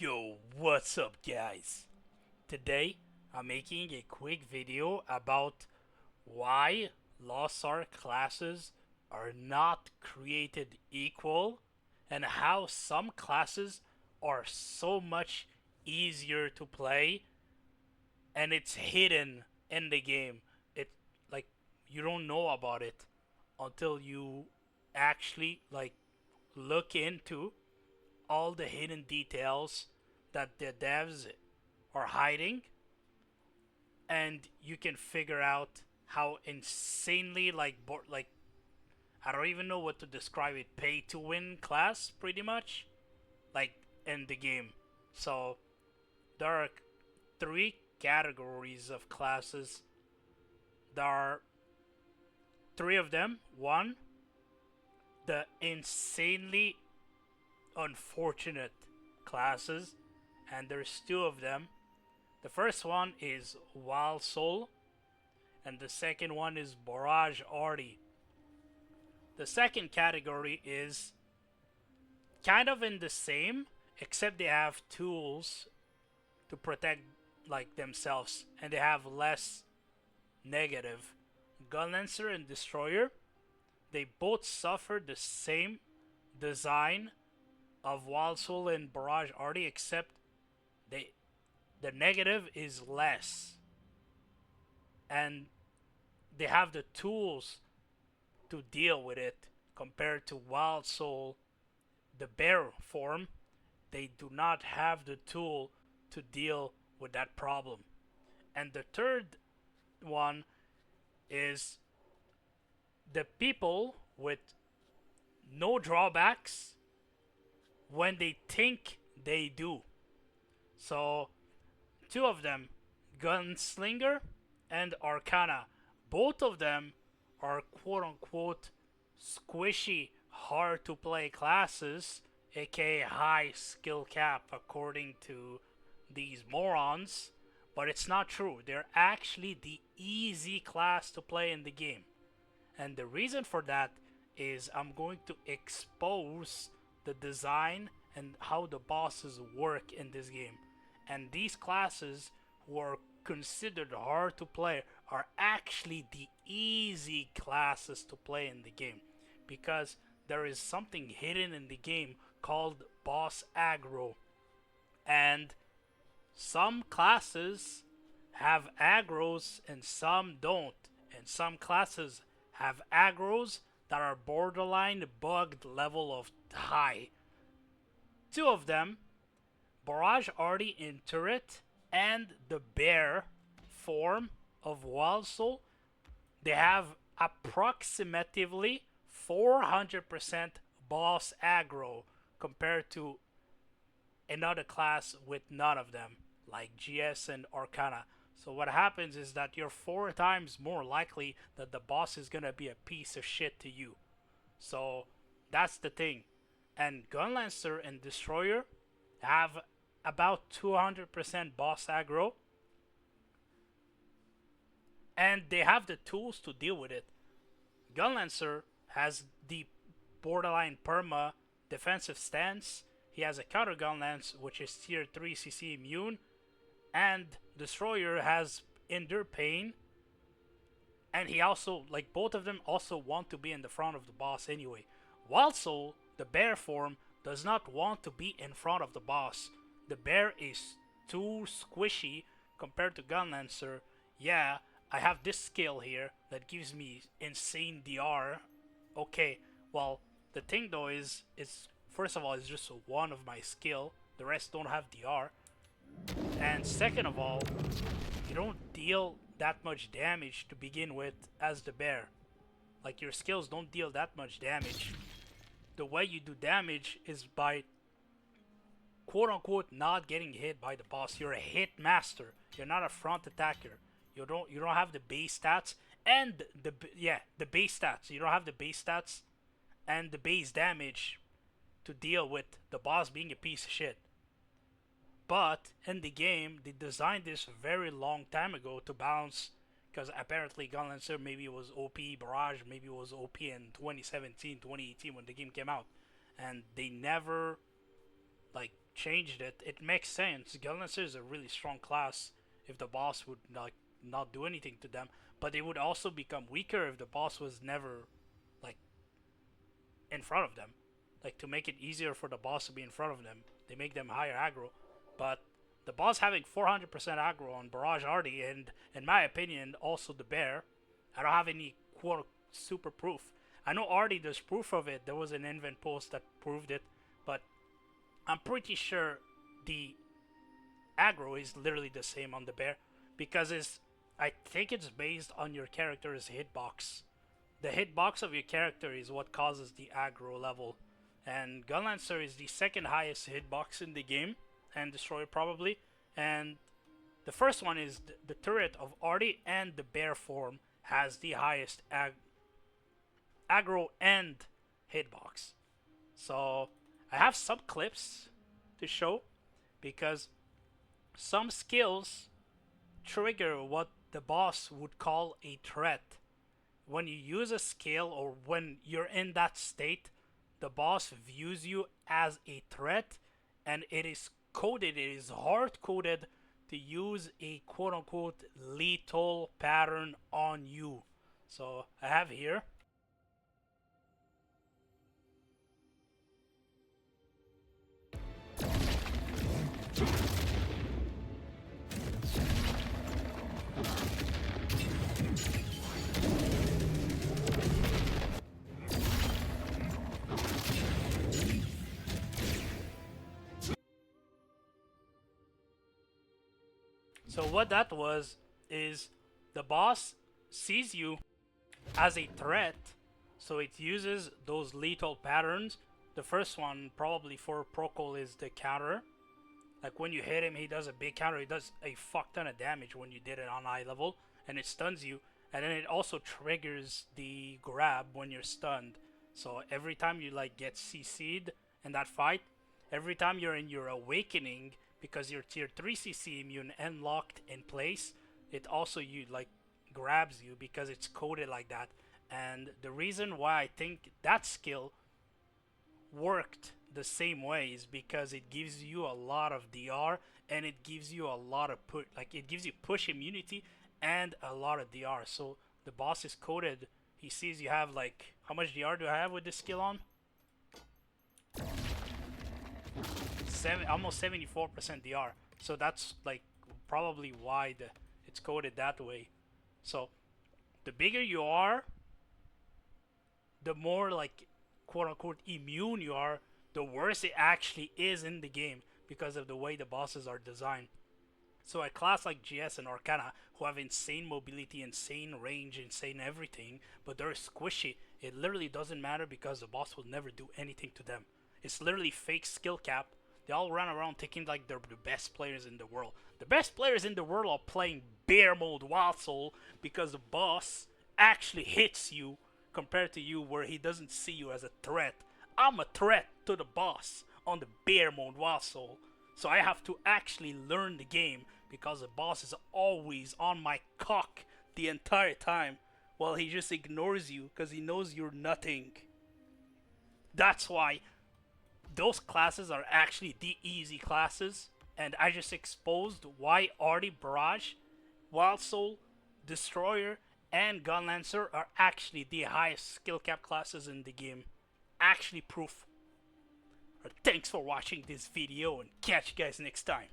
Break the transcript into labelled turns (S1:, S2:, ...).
S1: Yo, what's up guys? Today I'm making a quick video about why Lost Ark classes are not created equal and how some classes are so much easier to play and it's hidden in the game. It like you don't know about it until you actually look into all the hidden details that the devs are hiding, and you can figure out how insanely I don't even know what to describe it, pay to win class pretty much like in the game. So there are three categories of classes. There are three of them. One, the insanely unfortunate classes, and there's two of them. The first one is Wild Soul, and the second one is Barrage Arty. The second category is kind of in the same, except they have tools to protect themselves, and they have less negative. Gunlancer and Destroyer, they both suffer the same design of Wild Soul and Barrage Arty, except they the negative is less, and they have the tools to deal with it compared to Wild Soul, the bear form. They do not have the tool to deal with that problem. And the third one is the people with no drawbacks when they think they do. So two of them, Gunslinger and Arcana, both of them are quote unquote squishy, hard to play classes, aka high skill cap, according to these morons. But it's not true. They're actually the easy class to play in the game. And the reason for that is I'm going to expose the design and how the bosses work in this game. And these classes who are considered hard to play are actually the easy classes to play in the game, because there is something hidden in the game called boss aggro, and some classes have aggros and some don't, and some classes have aggros that are borderline bugged level of high. Two of them, Barrage Arty in Turret and the Bear form of Wild Soul, they have approximately 400% boss aggro compared to another class with none of them, like GS and Arcana. So what happens is that you're 4 times more likely that the boss is gonna be a piece of shit to you. So that's the thing. And Gunlancer and Destroyer have about 200% boss aggro, and they have the tools to deal with it. Gunlancer has the borderline perma defensive stance. He has a counter gun lance, which is tier 3 CC immune, and Destroyer has endure pain. And he also, like, both of them also want to be in the front of the boss anyway. Wild Soul, the bear form, does not want to be in front of the boss. The bear is too squishy compared to Gunlancer. Yeah, I have this skill here that gives me insane DR. Okay, well, the thing though is, it's first of all, it's just one of my skill. The rest don't have DR. And second of all, you don't deal that much damage to begin with as the bear. Like, your skills don't deal that much damage. The way you do damage is by quote unquote not getting hit by the boss. You're a hit master. You're not a front attacker. You don't have the base stats and the base stats. You don't have the base stats and the base damage to deal with the boss being a piece of shit. But in the game, they designed this a very long time ago to balance, because apparently Gunlancer maybe it was OP, Barrage maybe it was OP in 2017, 2018 when the game came out, and they never like changed it, it makes sense. Gunlancer is a really strong class if the boss would not do anything to them, but it would also become weaker if the boss was never like in front of them. Like, to make it easier for the boss to be in front of them, they make them higher aggro. But the boss having 400% aggro on Barrage Artie, and in my opinion also the bear, I don't have any quote super proof. I know Artie there's proof of it. There was an invent post that proved it, but I'm pretty sure the aggro is literally the same on the bear, because I think it's based on your character's hitbox. The hitbox of your character is what causes the aggro level, and Gunlancer is the second highest hitbox in the game, and Destroyer probably, and the first one is the turret of Artie, and the bear form has the highest aggro and hitbox. So I have some clips to show, because some skills trigger what the boss would call a threat. When you use a skill, or when you're in that state, the boss views you as a threat, and it is coded, it is hard coded to use a quote unquote lethal pattern on you. So I have here. So what that was is the boss sees you as a threat, so it uses those lethal patterns. The first one probably for Procol is the counter. Like, when you hit him, he does a big counter. He does a fuck ton of damage when you did it on eye level, and it stuns you. And then it also triggers the grab when you're stunned. So every time you like get CC'd in that fight, every time you're in your awakening, because you're tier 3 CC immune and locked in place, it also you like grabs you because it's coded like that. And the reason why I think that skill worked the same way is because it gives you a lot of DR, and it gives you a lot of push, like it gives you push immunity and a lot of DR. So the boss is coded, he sees you have like, how much DR do I have with this skill on? Almost 74% DR. So that's like probably why it's coded that way. So the bigger you are, the more like quote unquote immune you are, the worse it actually is in the game, because of the way the bosses are designed. So a class like GS and Arcana, who have insane mobility, insane range, insane everything, but they're squishy, it literally doesn't matter because the boss will never do anything to them. It's literally fake skill cap. They all run around thinking like they're the best players in the world. The best players in the world are playing bear mode Wild Soul because the boss actually hits you compared to you, where he doesn't see you as a threat. I'm a threat to the boss on the bear mode Wild Soul. So I have to actually learn the game, because the boss is always on my cock the entire time, while he just ignores you because he knows you're nothing. That's why those classes are actually the easy classes, and I just exposed why Artie, Barrage, Wild Soul, Destroyer, and Gunlancer are actually the highest skill cap classes in the game. Actually proof. Thanks for watching this video, and catch you guys next time.